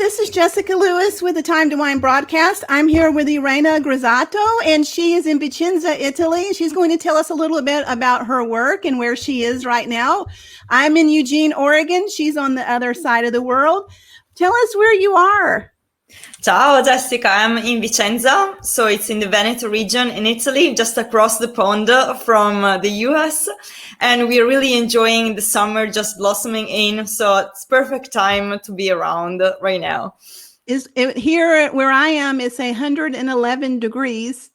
this is Jessica Lewis with the Time to Wine broadcast. I'm here with Irena Grizzato, and she is in Vicenza, Italy. She's going to tell us a little bit about her work and where she is right now. I'm in Eugene, Oregon. She's on the other side of the world. Tell us where you are. Ciao, Jessica. I'm in Vicenza, so it's in the Veneto region in Italy, just across the pond from the US. And we're really enjoying the summer just blossoming in, so it's perfect time to be around right now. Here where I am, it's 111 degrees.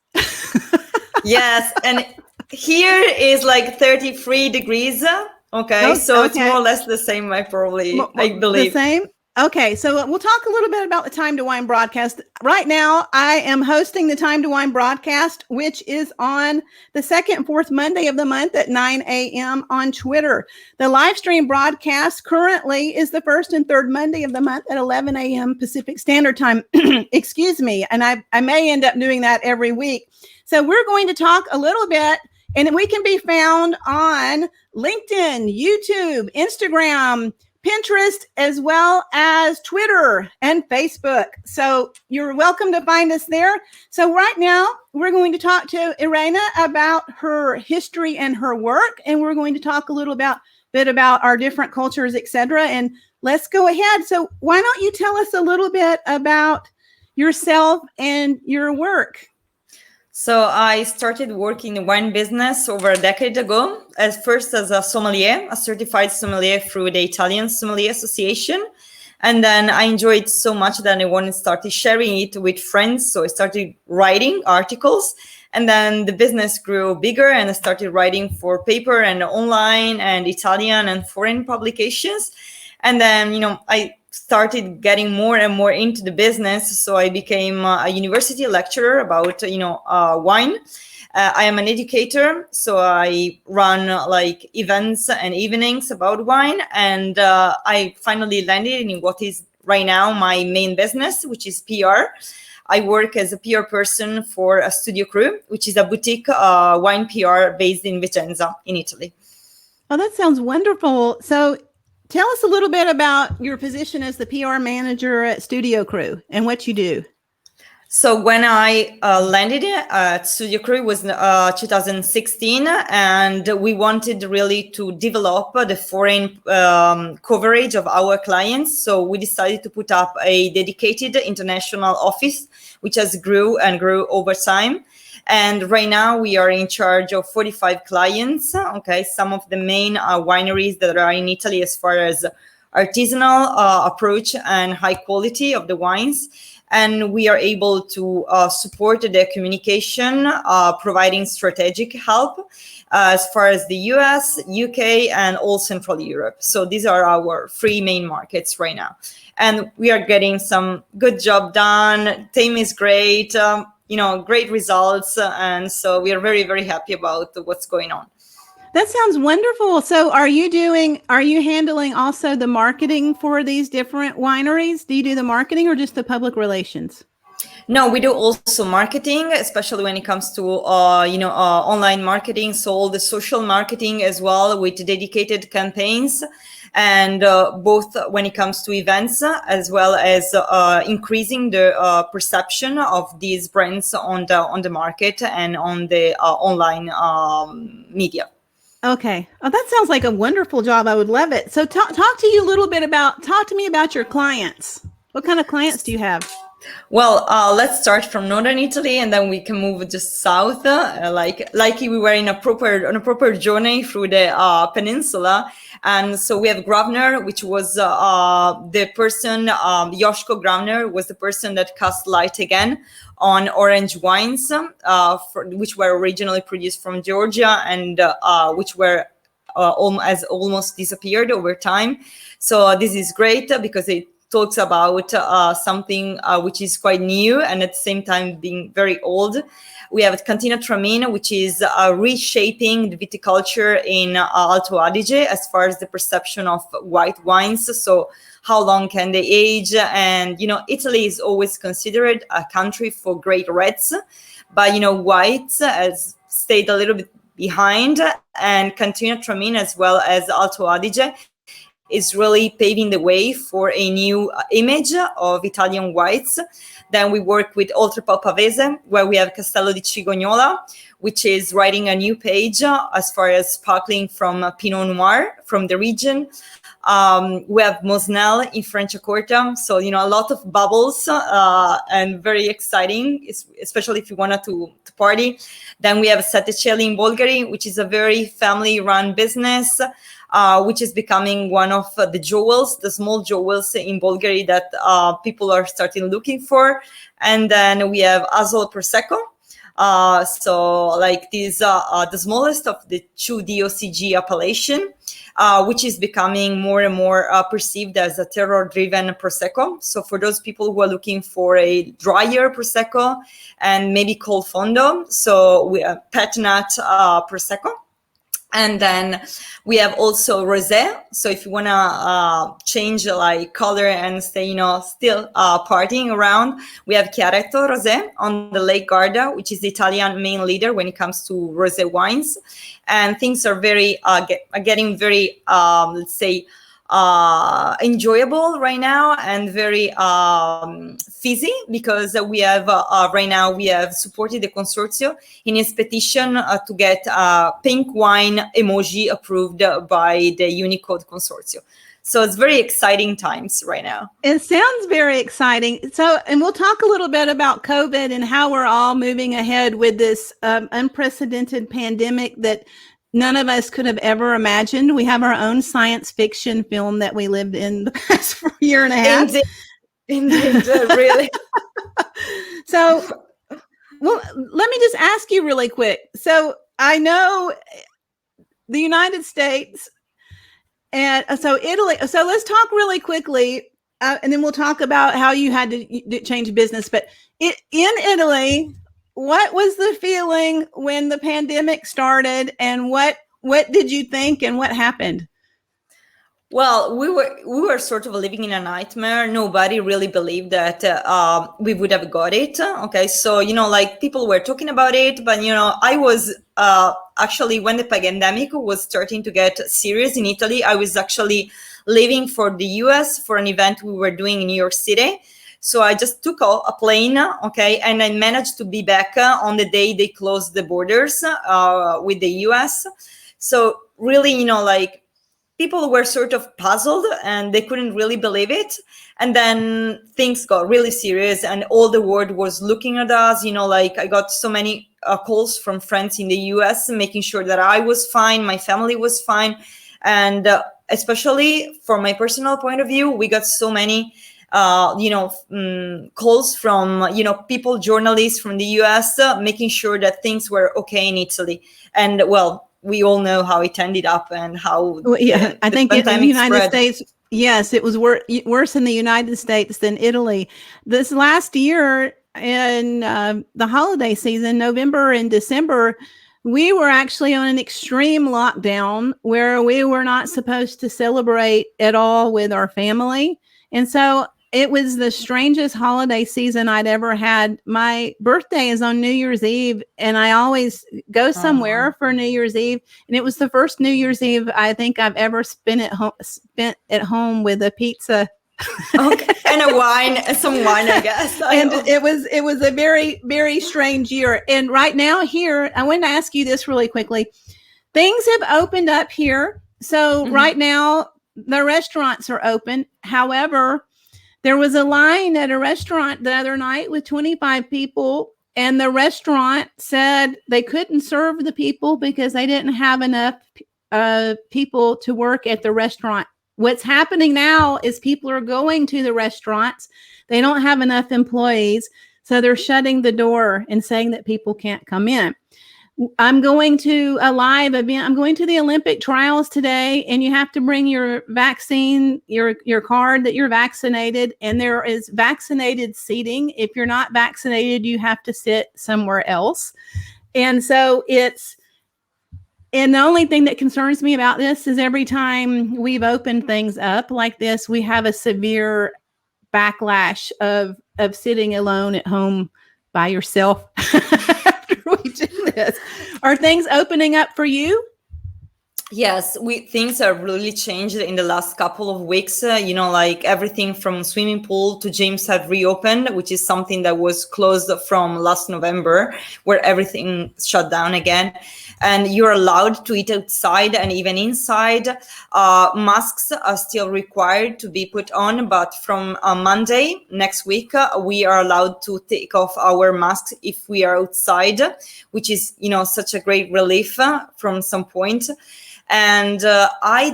Yes, and here is like 33 degrees. Okay, so it's more or less the same, I believe. The same? Okay, so we'll talk a little bit about the Time to Wine broadcast. Right now, I am hosting the Time to Wine broadcast, which is on the second and fourth Monday of the month at 9 a.m. on Twitter. The live stream broadcast currently is the first and third Monday of the month at 11 a.m. Pacific Standard Time. Excuse me, and I may end up doing that every week. So we're going to talk a little bit, and we can be found on LinkedIn, YouTube, Instagram, Pinterest, as well as Twitter and Facebook. So you're welcome to find us there. So right now, we're going to talk to Irena about her history and her work, and we're going to talk a little bit about our different cultures, etc. And let's go ahead. So why don't you tell us a little bit about yourself and your work? So I started working in the wine business over a decade ago, first as a sommelier, a certified sommelier through the Italian Sommelier Association. And then I enjoyed so much that I wanted to start sharing it with friends. So I started writing articles, and then the business grew bigger, and I started writing for paper and online and Italian and foreign publications. And then, I started getting more and more into the business. So I became a university lecturer about, wine. I am an educator, so I run like events and evenings about wine. And I finally landed in what is right now my main business, which is PR. I work as a PR person for a Studio Crew, which is a boutique wine PR based in Vicenza in Italy. Oh, that sounds wonderful. So tell us a little bit about your position as the PR manager at Studio Crew and what you do. So when I landed at Studio Crew was 2016, and we wanted really to develop the foreign coverage of our clients. So we decided to put up a dedicated international office, which has grew over time. And right now we are in charge of 45 clients. Okay, some of the main wineries that are in Italy as far as artisanal approach and high quality of the wines. And we are able to support their communication, providing strategic help as far as the US, UK, and all Central Europe. So these are our three main markets right now. And we are getting some good job done. Team is great. Great results. And so we are very, very happy about what's going on. That sounds wonderful. So are you handling also the marketing for these different wineries? Do you do the marketing or just the public relations? No, we do also marketing, especially when it comes to, online marketing. So all the social marketing as well with dedicated campaigns. And both when it comes to events as well as increasing the perception of these brands on the market and on the online media. Okay. Oh, that sounds like a wonderful job. I would love it. So talk to me about your clients. What kind of clients do you have? Well, let's start from northern Italy, and then we can move just south, like we were on a proper journey through the peninsula. And so we have Grosvenor, which was the person, Joshko Grosvenor was the person that cast light again on orange wines, which were originally produced from Georgia and which were almost disappeared over time. So this is great because it talks about something which is quite new and at the same time being very old. We have Cantina Tramino, which is reshaping the viticulture in Alto Adige as far as the perception of white wines. So how long can they age? And, Italy is always considered a country for great reds, but, whites has stayed a little bit behind. And Cantina Tramino as well as Alto Adige is really paving the way for a new image of Italian whites. Then we work with Oltrepò Pavese, where we have Castello di Cigognola, which is writing a new page as far as sparkling from Pinot Noir from the region. We have Mosnell in Franciacorta, so a lot of bubbles and very exciting, especially if you wanted to party. Then we have Settecelli in Bolgheri, which is a very family-run business, which is becoming one of the jewels, the small jewels in Bolgheri that people are starting looking for. And then we have Asolo Prosecco. So like these the smallest of the two DOCG appellation, which is becoming more and more perceived as a terroir-driven Prosecco. So for those people who are looking for a drier Prosecco and maybe cold fondo, so we have pet nut Prosecco. And then we have also rosé. So if you want to change like color and stay, still partying around, we have Chiaretto Rosé on the Lake Garda, which is the Italian main leader when it comes to rosé wines. And things are getting very, let's say, enjoyable right now and very fizzy, because we have right now we have supported the consortium in its petition to get pink wine emoji approved by the Unicode consortium. So it's very exciting times right now. It sounds very exciting. So, and we'll talk a little bit about COVID and how we're all moving ahead with this unprecedented pandemic that none of us could have ever imagined. We have our own science fiction film that we lived in the past year and a half. Indeed, really. So, well, let me just ask you really quick. So I know the United States and so Italy. So let's talk really quickly, and then we'll talk about how you had to change business. But in Italy, what was the feeling when the pandemic started, and what did you think, and what happened? Well, we were sort of living in a nightmare. Nobody really believed that we would have got it. Okay, so like people were talking about it, but I was actually, when the pandemic was starting to get serious in Italy, I was actually leaving for the US for an event we were doing in New York City. So I just took a plane, okay, and I managed to be back on the day they closed the borders with the US. So really, like, people were sort of puzzled and they couldn't really believe it. And then things got really serious and all the world was looking at us. Like I got so many calls from friends in the US making sure that I was fine, my family was fine. And especially from my personal point of view, we got so many calls from, people, journalists from the US, making sure that things were okay in Italy. And well, we all know how it ended up and how. Well, yeah, I think in the United States, yes, it was worse in the United States than Italy. This last year in the holiday season, November and December, we were actually on an extreme lockdown where we were not supposed to celebrate at all with our family. And so it was the strangest holiday season I'd ever had. My birthday is on New Year's Eve, and I always go somewhere for New Year's Eve. And it was the first New Year's Eve I think I've ever spent at home with a pizza. Okay. And a wine, some wine, I guess. And it was a very, very strange year. And right now here, I want to ask you this really quickly. Things have opened up here. So right now the restaurants are open. However, there was a line at a restaurant the other night with 25 people, and the restaurant said they couldn't serve the people because they didn't have enough people to work at the restaurant. What's happening now is people are going to the restaurants. They don't have enough employees, so they're shutting the door and saying that people can't come in. I'm going to a live event. I'm going to the Olympic trials today, and you have to bring your vaccine, your card that you're vaccinated, and there is vaccinated seating. If you're not vaccinated, you have to sit somewhere else. And so and the only thing that concerns me about this is every time we've opened things up like this, we have a severe backlash of sitting alone at home by yourself. We do this. Are things opening up for you? Yes, things have really changed in the last couple of weeks. Like everything from swimming pool to gyms have reopened, which is something that was closed from last November, where everything shut down again. And you're allowed to eat outside and even inside. Masks are still required to be put on, but from Monday next week, we are allowed to take off our masks if we are outside, which is, such a great relief from some point. And I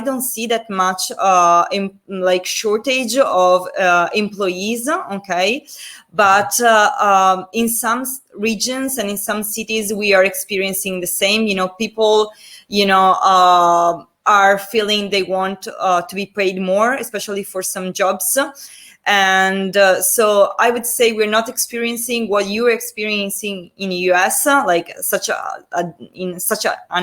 don't see that much like shortage of employees. Okay, but in some regions and in some cities we are experiencing the same. People are feeling they want to be paid more, especially for some jobs. And so I would say we're not experiencing what you're experiencing in the US, like an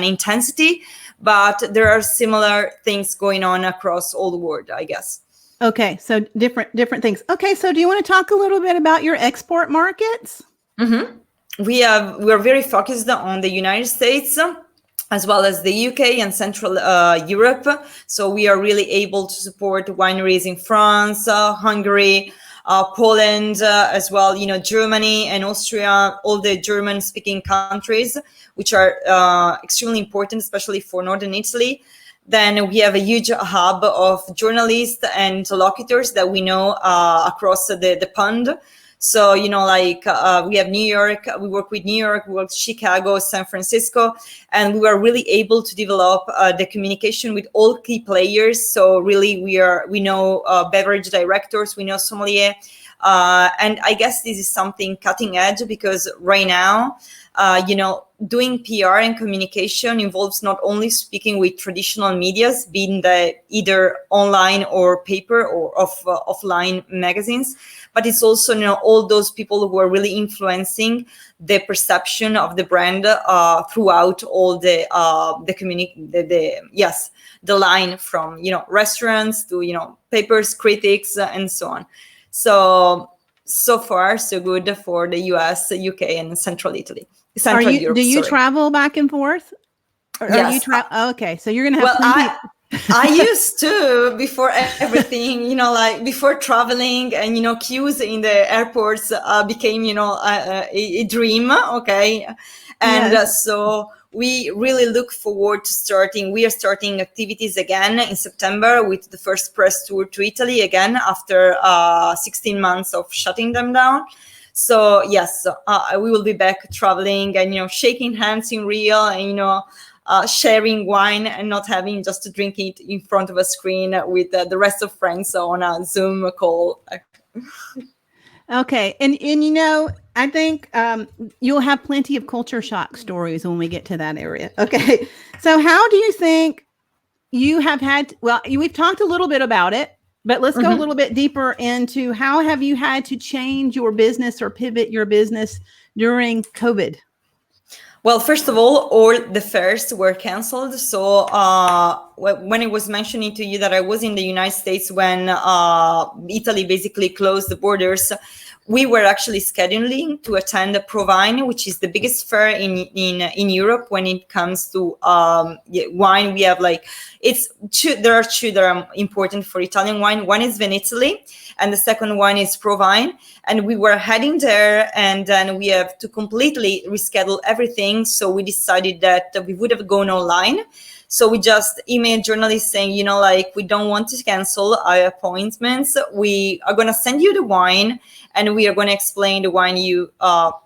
intensity, but there are similar things going on across all the world, I guess. Okay, so different things. Okay, so do you want to talk a little bit about your export markets? Mm-hmm. We're very focused on the United States, as well as the UK and Central Europe. So we are really able to support wineries in France, Hungary, Poland, as well, Germany and Austria, all the German-speaking countries, which are extremely important, especially for Northern Italy. Then we have a huge hub of journalists and interlocutors that we know across the pond. So, we have New York, we work with New York, we work with Chicago, San Francisco, and we were really able to develop the communication with all key players. So really we know beverage directors, we know sommelier. And I guess this is something cutting edge, because right now, doing PR and communication involves not only speaking with traditional medias, being the either online or paper or offline magazines, but it's also all those people who are really influencing the perception of the brand throughout all the the line from restaurants to papers, critics, and so on. So far so good for the US, UK, and Central Italy. Central Europe. Do you travel back and forth? Or yes. Okay, so you're gonna have plenty. I used to, before everything, like before traveling, and queues in the airports became a dream. Okay, and Yes. so we really look forward to we are starting activities again in September with the first press tour to Italy again after 16 months of shutting them down. So yes, we will be back traveling and shaking hands in real, and sharing wine and not having just to drink it in front of a screen with the rest of friends on a Zoom call. Okay, and I think you'll have plenty of culture shock stories when we get to that area. Okay, so how do you think you have had? Well, we've talked a little bit about it, but let's go a little bit deeper into how have you had to change your business or pivot your business during COVID? Well, first of all the fairs were canceled. So when I was mentioning to you that I was in the United States when Italy basically closed the borders, we were actually scheduling to attend Provine, which is the biggest fair in Europe when it comes to wine. We have there are two that are important for Italian wine. One is Vinitaly, and the second one is Provine. And we were heading there, and then we have to completely reschedule everything. So we decided that we would have gone online. So we just emailed journalists saying, we don't want to cancel our appointments. We are going to send you the wine, and we are going to explain the wine you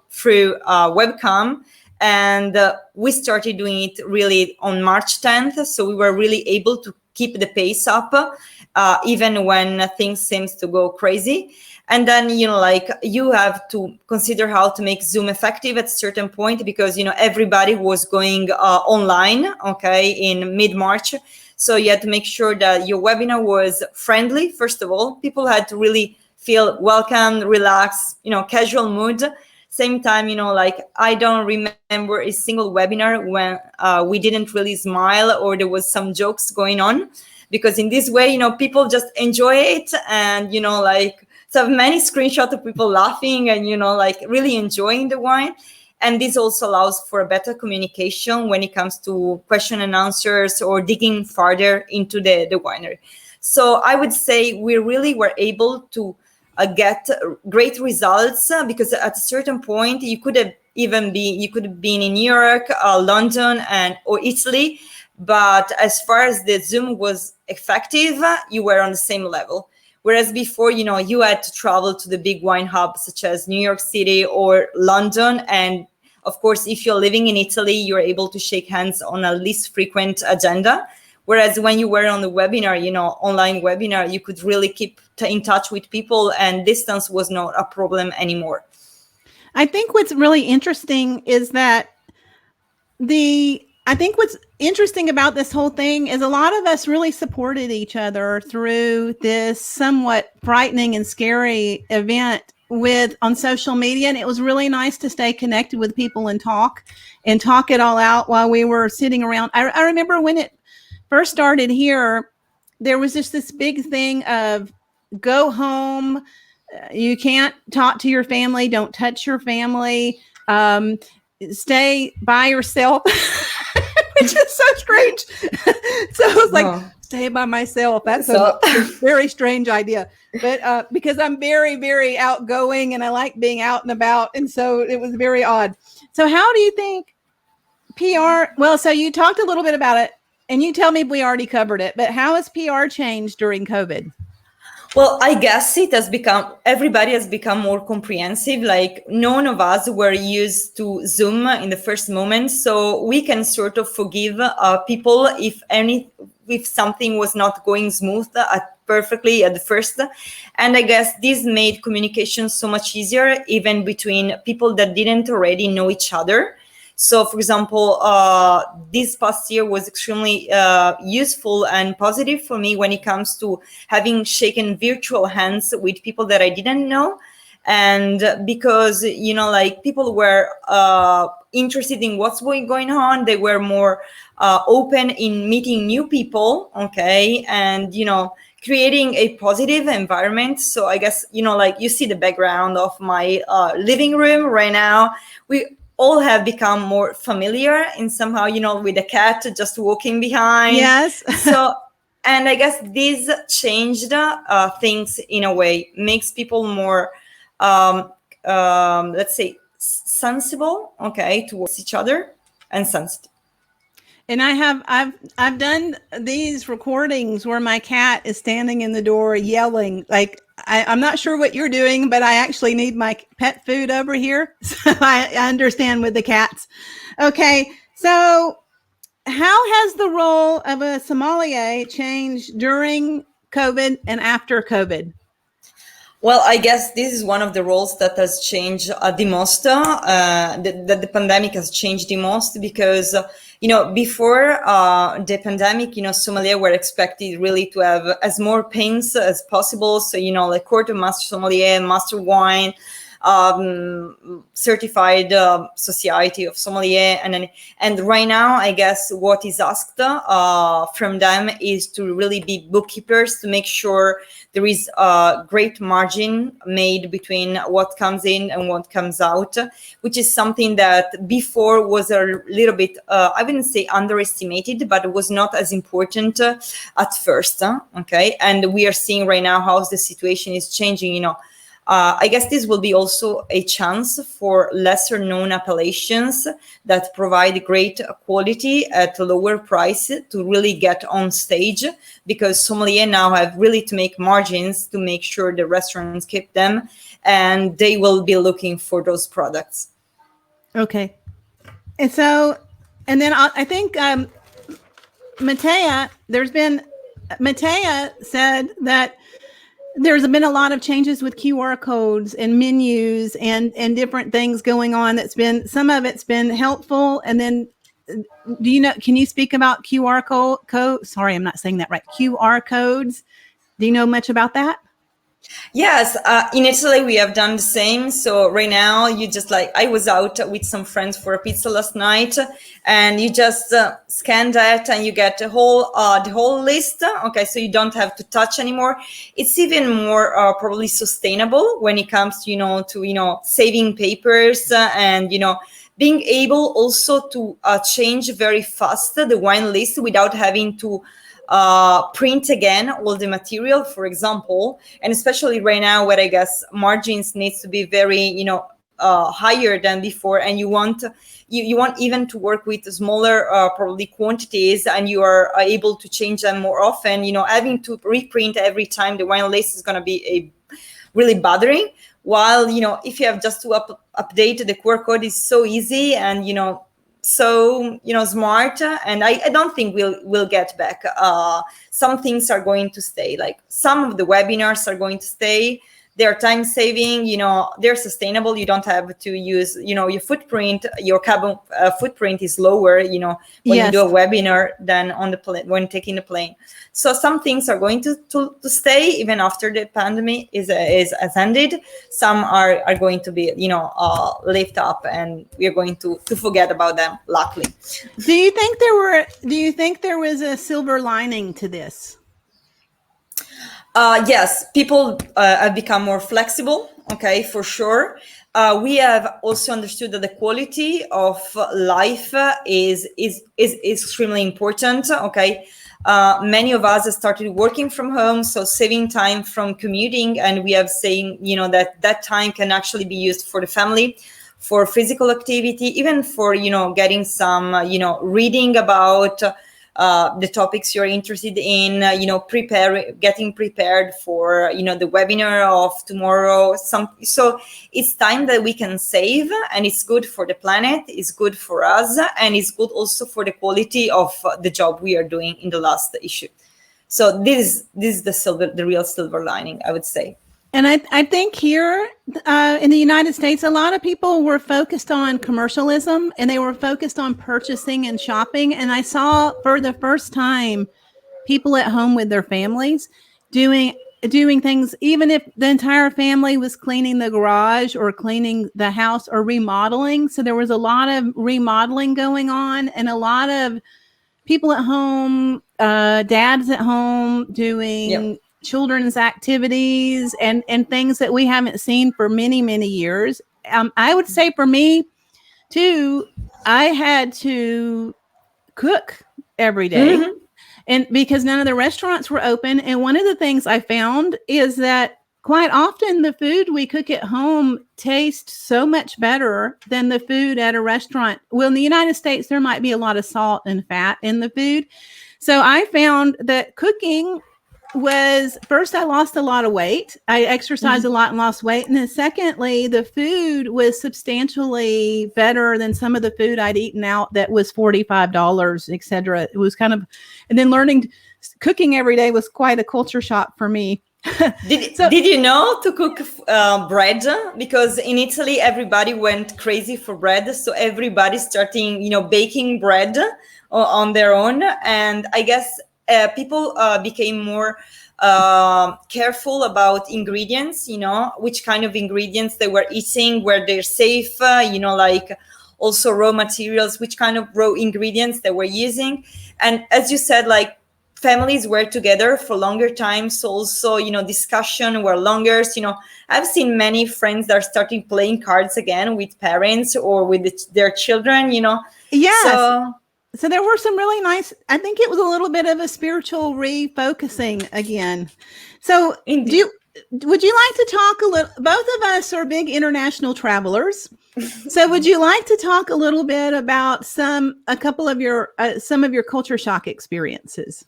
through webcam. And we started doing it really on March 10th. So we were really able to keep the pace up, even when things seems to go crazy. And then, you have to consider how to make Zoom effective at a certain point, because, everybody was going online, okay, in mid-March. So you had to make sure that your webinar was friendly. First of all, people had to really feel welcome, relaxed, casual mood. Same time, I don't remember a single webinar when we didn't really smile or there was some jokes going on, because in this way, people just enjoy it. And, so many screenshots of people laughing and, really enjoying the wine. And this also allows for a better communication when it comes to question and answers or digging farther into the winery. So I would say we really were able to get great results because at a certain point you could have been in New York, London, or Italy, but as far as the Zoom was effective, you were on the same level. Whereas before, you had to travel to the big wine hubs such as New York City or London. And of course, if you're living in Italy, you're able to shake hands on a least frequent agenda. Whereas when you were on the webinar, online webinar, you could really keep in touch with people and distance was not a problem anymore. I think what's really interesting is that I think what's interesting about this whole thing is a lot of us really supported each other through this somewhat frightening and scary event on social media. And it was really nice to stay connected with people and talk it all out while we were sitting around. I remember when it first started here, there was just this big thing of go home. You can't talk to your family. Don't touch your family. Stay by yourself, which is so strange. So I was like, stay by myself. That's a very strange idea. But because I'm very, very outgoing and I like being out and about. And so it was very odd. So how do you think PR, well, so you talked a little bit about it and you tell me if we already covered it, but how has PR changed during COVID? Well, I guess everybody has become more comprehensive. Like none of us were used to Zoom in the first moment. So we can sort of forgive people if something was not going smooth perfectly at the first. And I guess this made communication so much easier, even between people that didn't already know each other. So, for example, this past year was extremely useful and positive for me when it comes to having shaken virtual hands with people that I didn't know. And because, people were interested in what's going on, they were more open in meeting new people, okay, and, creating a positive environment. So I guess, you see the background of my living room right now. We all have become more familiar in somehow, with the cat just walking behind. Yes. So, and I guess this changed things in a way, makes people more, let's say, sensible, okay, towards each other and sensitive. And I've done these recordings where my cat is standing in the door yelling, like, I'm not sure what you're doing, but I actually need my pet food over here. So I understand with the cats. Okay. So how has the role of a sommelier changed during COVID and after COVID? Well, I guess this is one of the roles that has changed the most, that the pandemic has changed the most because, before the pandemic, sommelier were expected really to have as more pains as possible. So, like Court of Master Sommelier, Master Wine, Certified Society of Sommelier, and right now, I guess what is asked from them is to really be bookkeepers to make sure there is a great margin made between what comes in and what comes out, which is something that before was a little bit, I wouldn't say underestimated, but it was not as important at first. Okay, and we are seeing right now how the situation is changing. I guess this will be also a chance for lesser known appellations that provide great quality at a lower price to really get on stage, because sommelier now have really to make margins to make sure the restaurants keep them, and they will be looking for those products. Okay. And so, and then I think Matea said that there's been a lot of changes with QR codes and menus and different things going on. Some of it's been helpful. And then, can you speak about QR code? Sorry, I'm not saying that right. QR codes. Do you know much about that? Yes, in Italy we have done the same. So right now I was out with some friends for a pizza last night, and you just scan that and you get the whole list. Okay, so you don't have to touch anymore. It's even more probably sustainable when it comes to saving papers and being able also to change very fast the wine list without having to print again all the material, for example, and especially right now where I guess margins needs to be very, higher than before, and you want even to work with smaller probably quantities, and you are able to change them more often. Having to reprint every time the wine list is going to be a really bothering. While if you have just to update the QR code, is so easy and so smart, and I don't think we'll get back. Some things are going to stay, like some of the webinars are going to stay. They're time saving, they're sustainable. You don't have to use, your footprint, your carbon footprint is lower, when you do a webinar than on the plane, when taking the plane. So some things are going to stay even after the pandemic has ended. Some are going to be, lift up, and we're going to forget about them, luckily. Do you think there was a silver lining to this? Yes, people have become more flexible. Okay, for sure. We have also understood that the quality of life is extremely important. Okay, many of us have started working from home, so saving time from commuting, and we have saying that time can actually be used for the family, for physical activity, even for getting some reading about the topics you're interested in, getting prepared for, the webinar of tomorrow. So it's time that we can save, and it's good for the planet, it's good for us, and it's good also for the quality of the job we are doing in the last issue. So this is the real silver lining, I would say. And I think here in the United States, a lot of people were focused on commercialism, and they were focused on purchasing and shopping. And I saw for the first time people at home with their families doing things, even if the entire family was cleaning the garage or cleaning the house or remodeling. So there was a lot of remodeling going on, and a lot of people at home, dads at home doing children's activities and things that we haven't seen for many, many years. I would say for me too, I had to cook every day, and because none of the restaurants were open. And one of the things I found is that quite often the food we cook at home tastes so much better than the food at a restaurant. Well, in the United States, there might be a lot of salt and fat in the food. So I found that cooking was, first, I lost a lot of weight. I exercised a lot and lost weight. And then secondly, the food was substantially better than some of the food I'd eaten out that was $45, et cetera. It was kind of, and then learning cooking every day was quite a culture shock for me. Did you know to cook bread? Because in Italy, everybody went crazy for bread. So everybody starting, baking bread on their own. And I guess people became more careful about ingredients, which kind of ingredients they were eating, where they're safe, like also raw materials, which kind of raw ingredients they were using. And as you said, like families were together for longer times. So also, discussion were longer. I've seen many friends that are starting playing cards again with parents or with their children, Yes. So there were some really nice, I think it was a little bit of a spiritual refocusing again. So would you like to talk a little, both of us are big international travelers. So would you like to talk a little bit about some of your culture shock experiences?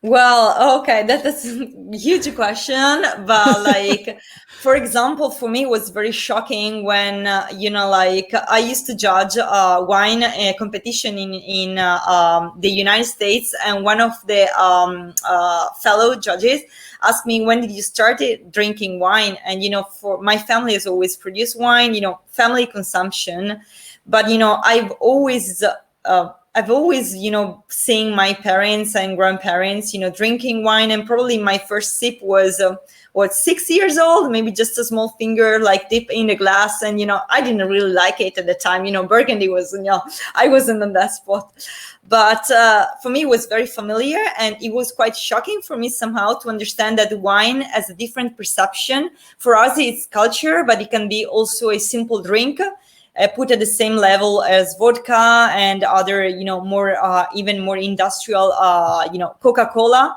Well, okay, that's a huge question. But like, for example, for me, it was very shocking when, I used to judge wine competition in the United States. And one of the fellow judges asked me, when did you start drinking wine? And, for my family has always produced wine, family consumption. But, I've always, seeing my parents and grandparents, drinking wine. And probably my first sip was, 6 years old, maybe just a small finger, like dip in the glass. And, I didn't really like it at the time. Burgundy was, I wasn't on that spot. But for me, it was very familiar. And it was quite shocking for me somehow to understand that wine has a different perception. For us, it's culture, but it can be also a simple drink. put at the same level as vodka and other, more even more industrial, Coca-Cola.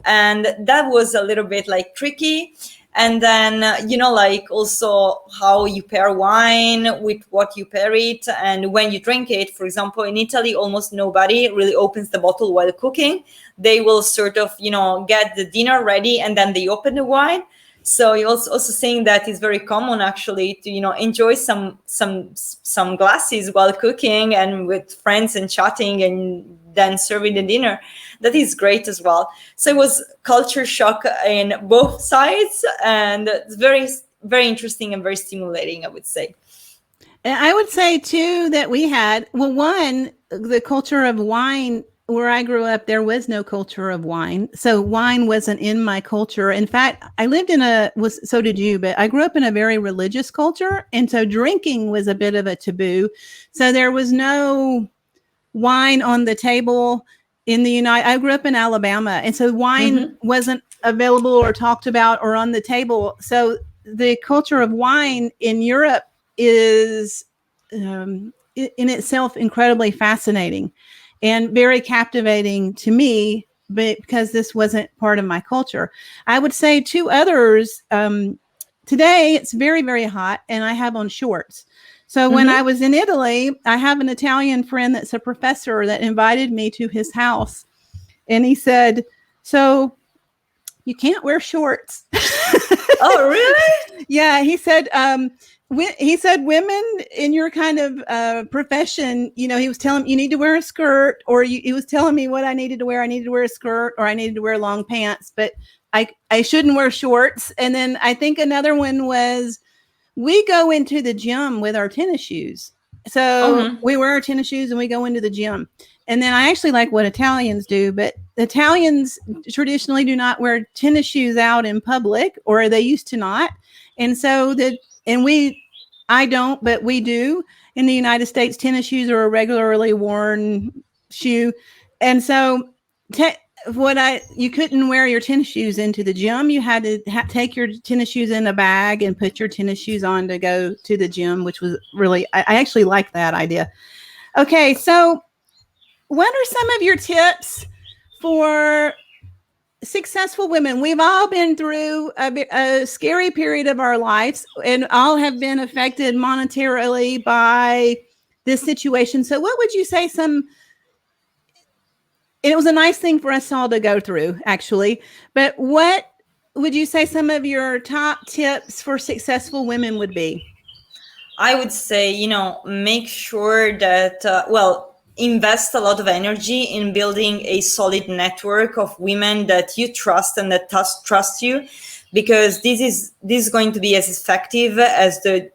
And that was a little bit like tricky. And then, like also how you pair wine with what you pair it. And when you drink it, for example, in Italy, almost nobody really opens the bottle while cooking. They will sort of, get the dinner ready and then they open the wine. So you're also saying that it's very common actually to, enjoy some glasses while cooking and with friends and chatting and then serving the dinner. That is great as well. So it was culture shock in both sides, and it's very, very interesting and very stimulating, I would say. And I would say too that we had, well, one, the culture of wine where I grew up, there was no culture of wine. So wine wasn't in my culture. In fact, I lived so did you, but I grew up in a very religious culture. And so drinking was a bit of a taboo. So there was no wine on the table in the I grew up in Alabama. And so wine wasn't available or talked about or on the table. So the culture of wine in Europe is in itself incredibly fascinating and very captivating to me, because this wasn't part of my culture. I would say two others. Today, it's very, very hot, and I have on shorts. So when I was in Italy, I have an Italian friend that's a professor that invited me to his house. And he said, so you can't wear shorts. Oh, really? Yeah. He said, women in your kind of profession, he was telling me you need to wear a skirt, or he was telling me what I needed to wear. I needed to wear a skirt, or I needed to wear long pants, but I shouldn't wear shorts. And then I think another one was, we go into the gym with our tennis shoes. So we wear our tennis shoes and we go into the gym. And then I actually like what Italians do, but Italians traditionally do not wear tennis shoes out in public, or they used to not. And so I don't, but we do in the United States. Tennis shoes are a regularly worn shoe. And so you couldn't wear your tennis shoes into the gym. You had to take your tennis shoes in a bag and put your tennis shoes on to go to the gym, which was really, I actually like that idea. Okay. So what are some of your tips for successful women? We've all been through a scary period of our lives, and all have been affected monetarily by this situation. So what would you say it was a nice thing for us all to go through, actually, but what would you say some of your top tips for successful women would be? I would say, make sure that, invest a lot of energy in building a solid network of women that you trust and that trust you, because this is going to be as effective as the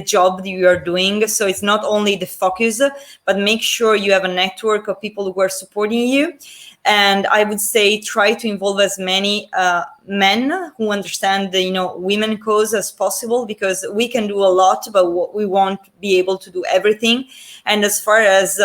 job that you are doing. So it's not only the focus, but make sure you have a network of people who are supporting you. And I would say try to involve as many men who understand the women cause as possible, because we can do a lot, but we won't be able to do everything. And as far as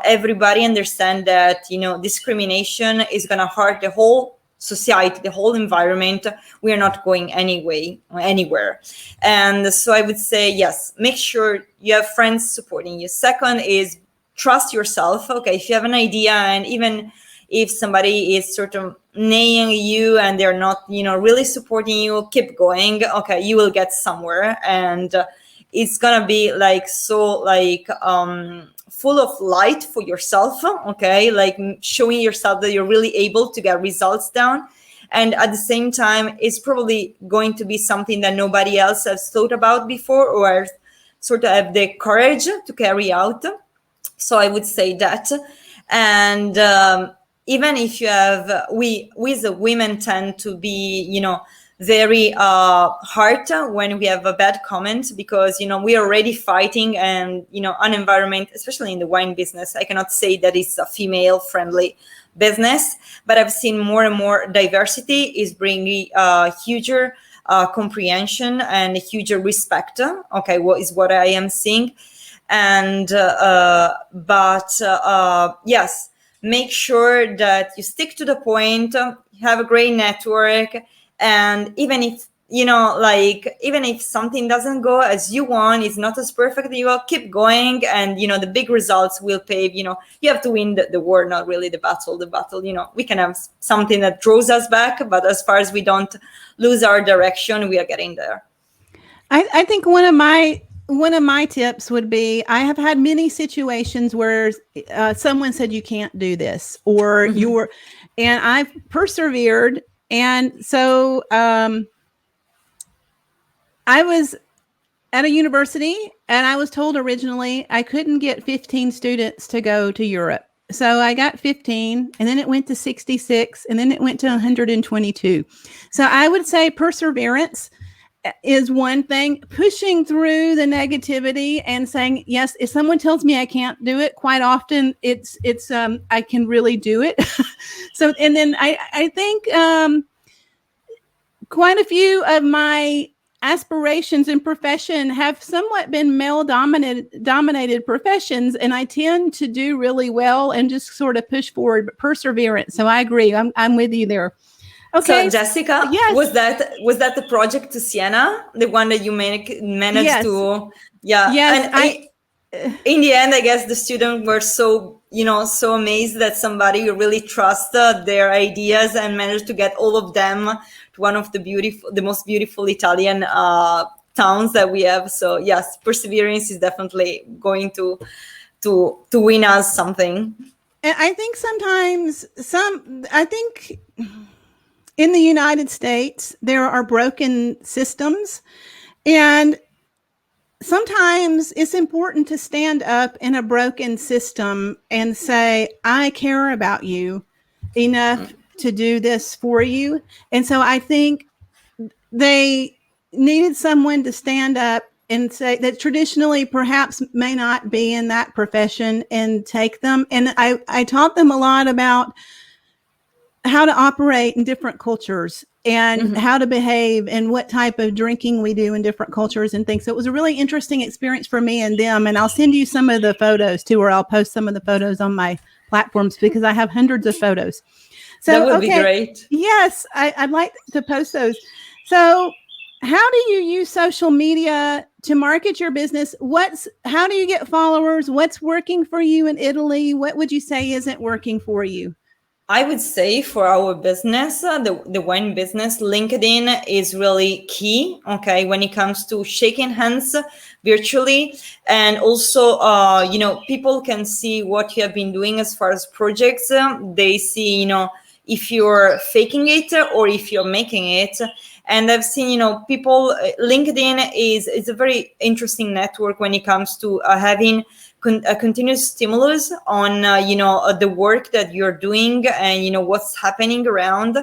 everybody understand that discrimination is going to hurt the whole society, the whole environment, we are not going anywhere. And so I would say, yes, make sure you have friends supporting you. Second is trust yourself. Okay, if you have an idea, and even if somebody is sort of naying you and they're not, really supporting you, keep going. Okay, you will get somewhere, and it's gonna be full of light for yourself. Okay, like showing yourself that you're really able to get results down. And at the same time, it's probably going to be something that nobody else has thought about before, or sort of have the courage to carry out. So I would say that. And even if you have, we as a women tend to be, very hard when we have a bad comment, because we are already fighting, and an environment, especially in the wine business, I cannot say that it's a female friendly business, but I've seen more and more diversity is bringing huger comprehension and huger respect. Okay, what I am seeing. And yes, make sure that you stick to the point, have a great network. And even if like even if something doesn't go as you want, it's not as perfect, you will keep going, and the big results will pave. You have to win the war, not really the battle. We can have something that draws us back, but as far as we don't lose our direction, we are getting there. I think one of my tips would be, I have had many situations where someone said you can't do this, or and I've persevered. And so I was at a university, and I was told originally I couldn't get 15 students to go to Europe. So I got 15, and then it went to 66, and then it went to 122. So I would say perseverance is one thing. Pushing through the negativity and saying, yes, if someone tells me I can't do it, quite often it's I can really do it. So, and then I think quite a few of my aspirations in profession have somewhat been male dominated professions, and I tend to do really well and just sort of push forward. But perseverance. So I agree. I'm with you there. Okay, so Jessica, yes. was that the project to Siena, the one that you managed Yes. to? Yeah. Yes. And in the end, I guess the students were so amazed that somebody really trusted their ideas and managed to get all of them to one of the most beautiful Italian towns that we have. So yes, perseverance is definitely going to win us something. And I think sometimes in the United States, there are broken systems, and sometimes it's important to stand up in a broken system and say, I care about you enough to do this for you. And so I think they needed someone to stand up and say that traditionally perhaps may not be in that profession, and take them. And I taught them a lot about how to operate in different cultures, and how to behave, and what type of drinking we do in different cultures and things. So it was a really interesting experience for me and them. And I'll send you some of the photos too, or I'll post some of the photos on my platforms, because I have hundreds of photos. So that would be great. Yes, I'd like to post those. So how do you use social media to market your business? How do you get followers? What's working for you in Italy? What would you say isn't working for you? I would say for our business, the wine business, LinkedIn is really key. Okay, when it comes to shaking hands virtually, and also, people can see what you have been doing as far as projects. They see, if you're faking it or if you're making it. And I've seen, people. LinkedIn is a very interesting network when it comes to having a continuous stimulus on the work that you're doing, and what's happening around.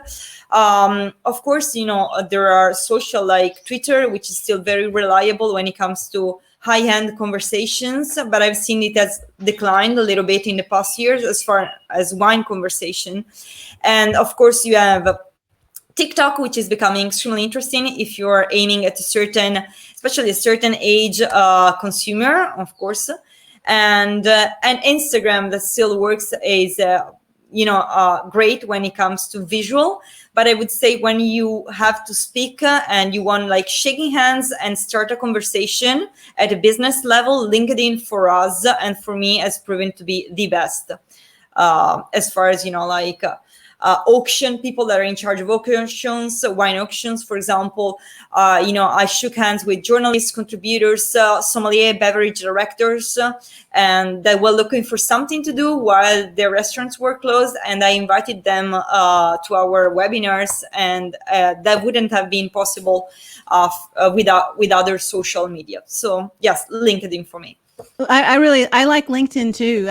Of course, there are social like Twitter, which is still very reliable when it comes to high-end conversations, but I've seen it has declined a little bit in the past years as far as wine conversation. And of course, you have TikTok, which is becoming extremely interesting if you're aiming at especially a certain age consumer, of course. And Instagram, that still works, is great when it comes to visual. But I would say when you have to speak and you want like shaking hands and start a conversation at a business level, LinkedIn for us and for me has proven to be the best as far as auction, people that are in charge of auctions, wine auctions, for example. I shook hands with journalists, contributors, sommelier, beverage directors, and they were looking for something to do while their restaurants were closed. And I invited them to our webinars, and that wouldn't have been possible with other social media. So yes, LinkedIn for me. I like LinkedIn too.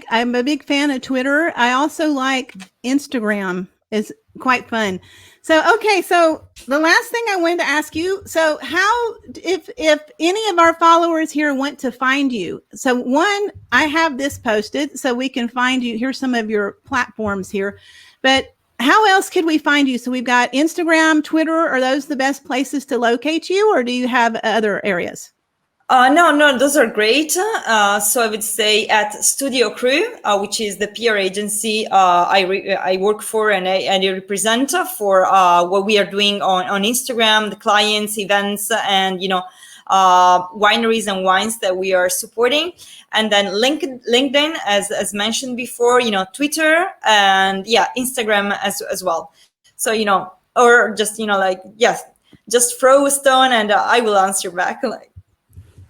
I'm a big fan of Twitter. I also like Instagram. It's quite fun. So the last thing I wanted to ask you, so if any of our followers here want to find you, so one, I have this posted so we can find you. Here's some of your platforms here, but how else could we find you? So we've got Instagram, Twitter. Are those the best places to locate you, or do you have other areas? No, those are great. So I would say at Studio Crew, which is the PR agency I work for and I represent for what we are doing on Instagram, the clients, events, and wineries and wines that we are supporting. And then LinkedIn, as mentioned before, Twitter, and Instagram as well. So or just just throw a stone and I will answer back.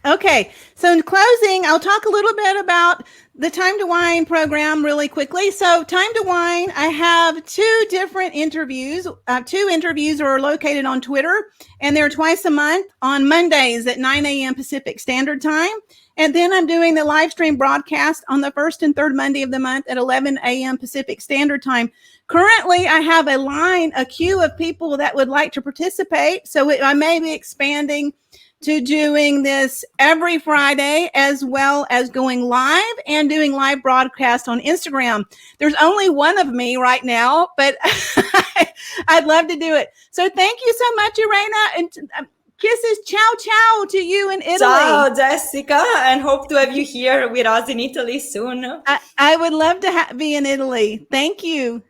Okay, so in closing, I'll talk a little bit about the Time to Wine program really quickly. So Time to Wine, I have two different interviews. Two interviews are located on Twitter, and they're twice a month on Mondays at 9 a.m. Pacific Standard Time. And then I'm doing the live stream broadcast on the first and third Monday of the month at 11 a.m. Pacific Standard Time. Currently, I have a queue of people that would like to participate. So I may be expanding to doing this every Friday, as well as going live and doing live broadcast on Instagram. There's only one of me right now, but I'd love to do it. So thank you so much, Irena, and kisses, ciao to you in Italy. Ciao, Jessica, and hope to have you here with us in Italy soon. I would love to be in Italy. Thank you.